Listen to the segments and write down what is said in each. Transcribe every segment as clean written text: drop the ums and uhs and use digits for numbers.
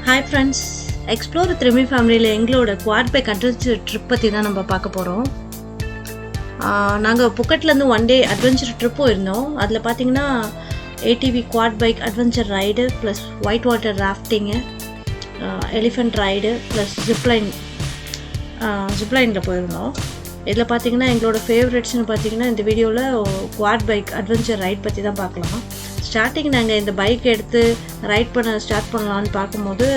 Hi friends, explore with Remi family எங்களோட quad bike adventure trip பற்றி தான் நம்ம பார்க்க போகிறோம். நாங்கள் புக்கெட்லேருந்து ஒன் டே அட்வென்ச்சர் ட்ரிப் போயிருந்தோம். அதில் பார்த்தீங்கன்னா ATV Quad bike adventure ride plus white water rafting, elephant ride plus ஜிப்லைனில் போயிருந்தோம். இதில் பார்த்தீங்கன்னா எங்களோட ஃபேவரட்ஸ்னு பார்த்தீங்கன்னா இந்த வீடியோவில் குவாட் பைக் அட்வென்ச்சர் ரைட் பற்றி தான் பார்க்கலாம். ஸ்டார்டிங் நாங்கள் இந்த பைக் எடுத்து ரைட் பண்ண ஸ்டார்ட் பண்ணலான்னு பார்க்கும்போது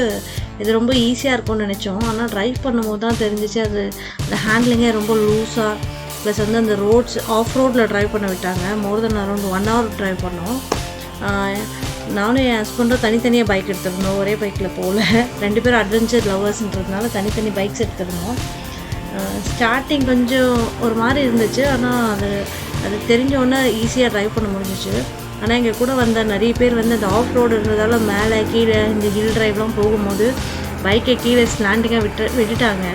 இது ரொம்ப ஈஸியாக இருக்கும்னு நினச்சோம். ஆனால் ட்ரைவ் பண்ணும்போது தான் தெரிஞ்சிச்சு அது அந்த ஹேண்ட்லிங்கே ரொம்ப லூஸாக, ப்ளஸ் வந்து அந்த ரோட்ஸ் ஆஃப் ரோடில் ட்ரைவ் பண்ண விட்டாங்க. மோர் தென் அரௌண்ட் 1 hour ட்ரைவ் பண்ணோம். நானும் என் ஹஸ்பண்டும் தனித்தனியாக பைக் எடுத்துருந்தோம், ஒரே பைக்கில் போகல. 2 பேரும் அட்வென்ச்சர் லவர்ஸ்ன்றதுனால தனித்தனி பைக்ஸ் எடுத்துருந்தோம். ஸ்டார்டிங் கொஞ்சம் ஒரு மாதிரி இருந்துச்சு, ஆனால் அது தெரிஞ்சோன்னே ஈஸியாக ட்ரைவ் பண்ண முடிஞ்சிச்சு. ஆனால் எங்கள் கூட வந்த நிறைய பேர் வந்து அந்த ஆஃப் ரோடுன்றதால மேலே கீழே இந்த ஹில் ட்ரைவ்லாம் போகும்போது பைக்கை கீழே ஸ்லாண்டிங்காக விட்டுட்டாங்க.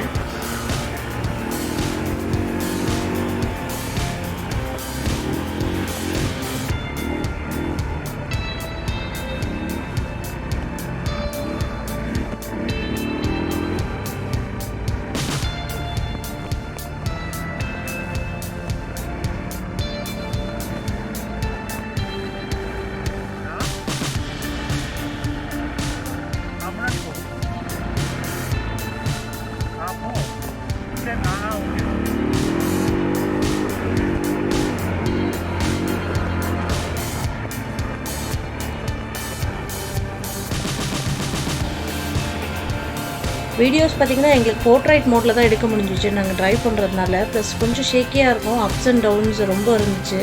வீடியோஸ் பார்த்திங்கன்னா எங்களுக்கு போர்ட்ரைட் மோடில் தான் எடுக்க முடிஞ்சிச்சு நாங்கள் ட்ரைவ் பண்ணுறதுனால. ப்ளஸ் கொஞ்சம் ஷேக்கியாக இருக்கும், அப்ஸ் அண்ட் டவுன்ஸ் ரொம்ப இருந்துச்சு.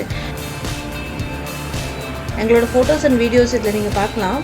எங்களோட ஃபோட்டோஸ் அண்ட் வீடியோஸ் இதில் நீங்கள் பார்க்கலாம்.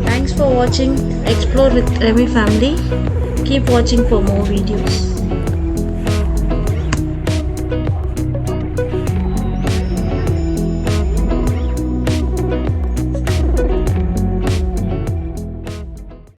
Thanks for watching Explore with Remi family. Keep watching for more videos.